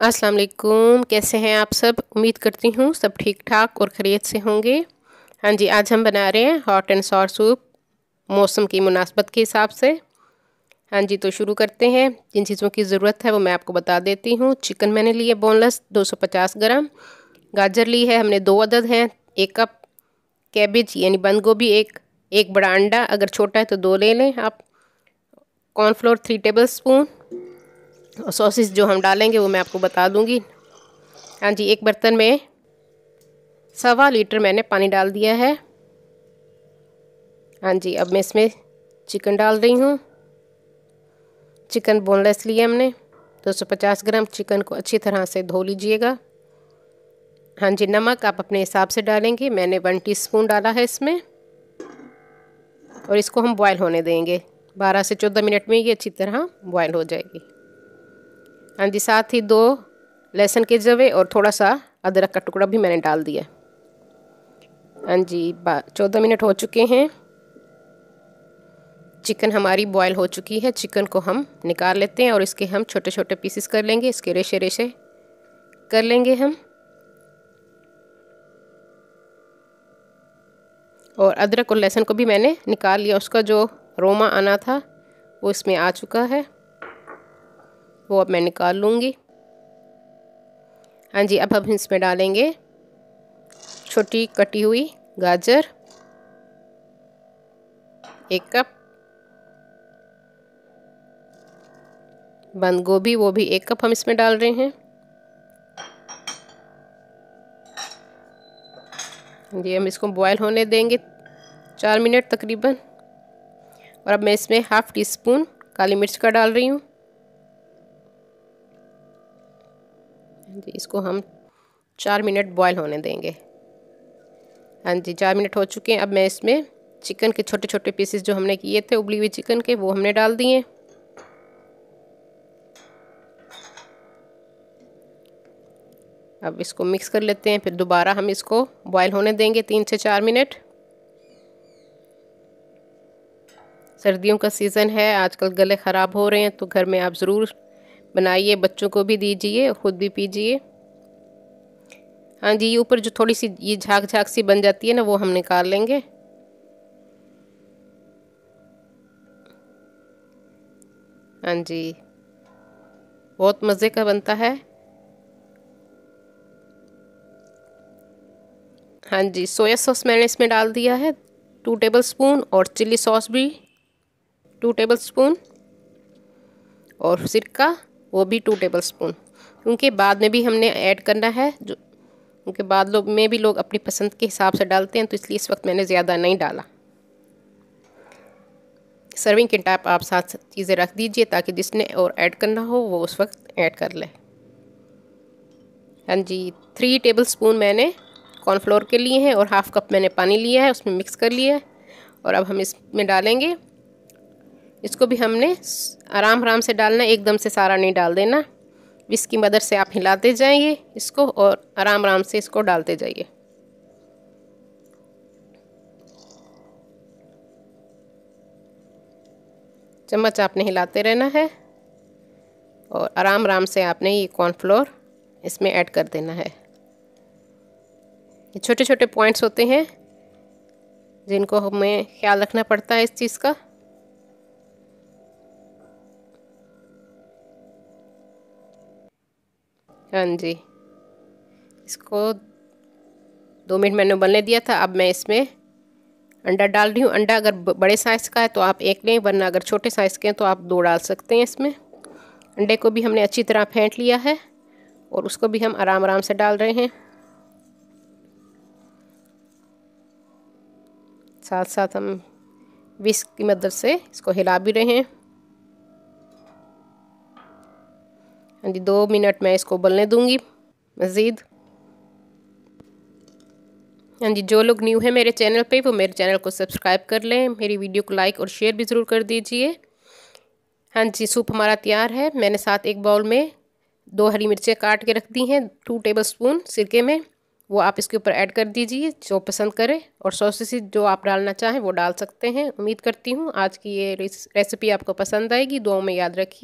अस्सलाम वालेकुम, कैसे हैं आप सब। उम्मीद करती हूँ सब ठीक ठाक और खैरियत से होंगे। हाँ जी, आज हम बना रहे हैं हॉट एंड सॉर सूप मौसम की मुनासबत के हिसाब से। हाँ जी, तो शुरू करते हैं। जिन चीज़ों की ज़रूरत है वो मैं आपको बता देती हूँ। चिकन मैंने लिए बोनलेस 250 ग्राम। गाजर ली है हमने 2 अदद हैं। 1 कप कैबेज यानी बंद गोभी, एक बड़ा अंडा, अगर छोटा है तो 2 ले लें आप। Cornflour 3 table spoon. और सॉसेस जो हम डालेंगे वो मैं आपको बता दूंगी। हाँ जी, एक बर्तन में 1.25 लीटर मैंने पानी डाल दिया है। हाँ जी, अब मैं इसमें चिकन डाल रही हूँ। चिकन बोनलेस लिया हमने 250 ग्राम। चिकन को अच्छी तरह से धो लीजिएगा। हाँ जी, नमक आप अपने हिसाब से डालेंगे। मैंने 1 टीस्पून डाला है इसमें। और इसको हम बॉयल होने देंगे। 12 से 14 मिनट में ये अच्छी तरह बॉयल हो जाएगी। हाँ जी, साथ ही 2 लहसुन के जवे और थोड़ा सा अदरक का टुकड़ा भी मैंने डाल दिया। हाँ जी, 14 मिनट हो चुके हैं। चिकन हमारी बॉयल हो चुकी है। चिकन को हम निकाल लेते हैं और इसके हम छोटे छोटे पीसेस कर लेंगे। इसके रेशे रेशे कर लेंगे हम। और अदरक और लहसुन को भी मैंने निकाल लिया। उसका जो रोमा आना था वो इसमें आ चुका है, वो अब मैं निकाल लूँगी। हाँ जी, अब हम इसमें डालेंगे छोटी कटी हुई गाजर 1 कप, बंद गोभी वो भी 1 कप हम इसमें डाल रहे हैं। जी, हम इसको बॉयल होने देंगे 4 मिनट तकरीबन। और अब मैं इसमें 1/2 टीस्पून काली मिर्च का डाल रही हूँ। जी, इसको हम 4 मिनट बॉयल होने देंगे। हाँ जी, 4 मिनट हो चुके हैं। अब मैं इसमें चिकन के छोटे छोटे पीसेस जो हमने किए थे उबली हुई चिकन के, वो हमने डाल दिए। अब इसको मिक्स कर लेते हैं। फिर दोबारा हम इसको बॉयल होने देंगे 3 से 4 मिनट। सर्दियों का सीज़न है, आजकल गले ख़राब हो रहे हैं, तो घर में आप ज़रूर बनाइए, बच्चों को भी दीजिए, खुद भी पीजिए। हाँ जी, ये ऊपर जो थोड़ी सी ये झाग झाग सी बन जाती है ना, वो हम निकाल लेंगे। हाँ जी, बहुत मज़े का बनता है। हाँ जी, सोया सॉस मैंने इसमें डाल दिया है 2 टेबल स्पून। और चिल्ली सॉस भी 2 टेबल स्पून। और सिरका वो भी 2 टेबल स्पून, क्योंकि बाद में भी हमने ऐड करना है। जो क्योंकि बाद लोग में भी लोग अपनी पसंद के हिसाब से डालते हैं, तो इसलिए इस वक्त मैंने ज़्यादा नहीं डाला। सर्विंग के टाइप आप साथ चीज़ें रख दीजिए ताकि जिसने और ऐड करना हो वो उस वक्त ऐड कर ले। हाँ जी, 3 टेबल स्पून मैंने कॉर्नफ्लोर के लिए हैं और 1/2 कप मैंने पानी लिया है, उसमें मिक्स कर लिया है। और अब हम इसमें डालेंगे। इसको भी हमने आराम आराम से डालना है, एकदम से सारा नहीं डाल देना। विस्क की मदद से आप हिलाते जाइए इसको और आराम आराम से इसको डालते जाइए। चम्मच आपने हिलाते रहना है और आराम आराम से आपने ये कॉर्नफ्लोर इसमें ऐड कर देना है। ये छोटे छोटे पॉइंट्स होते हैं जिनको हमें ख्याल रखना पड़ता है इस चीज़ का। हाँ जी, इसको 2 मिनट मैंने उबलने दिया था। अब मैं इसमें अंडा डाल रही हूँ। अंडा अगर बड़े साइज़ का है तो आप 1 लें, वरना अगर छोटे साइज़ के हैं तो आप 2 डाल सकते हैं इसमें। अंडे को भी हमने अच्छी तरह फेंट लिया है और उसको भी हम आराम आराम से डाल रहे हैं। साथ साथ हम विस्क की मदद से इसको हिला भी रहे हैं। हाँ जी, 2 मिनट मैं इसको उबलने दूंगी मज़ीद। हाँ जी, जो लोग न्यू है मेरे चैनल पे वो मेरे चैनल को सब्सक्राइब कर लें। मेरी वीडियो को लाइक और शेयर भी ज़रूर कर दीजिए। हाँ जी, सूप हमारा तैयार है। मैंने साथ एक बाउल में 2 हरी मिर्चें काट के रख दी हैं 2 टेबल स्पून सिरके में, वो आप इसके ऊपर ऐड कर दीजिए जो पसंद करें। और सॉसेस जो आप डालना चाहें वो डाल सकते हैं। उम्मीद करती हूँ आज की ये रेसिपी आपको पसंद आएगी। दुआओं में याद रखिए।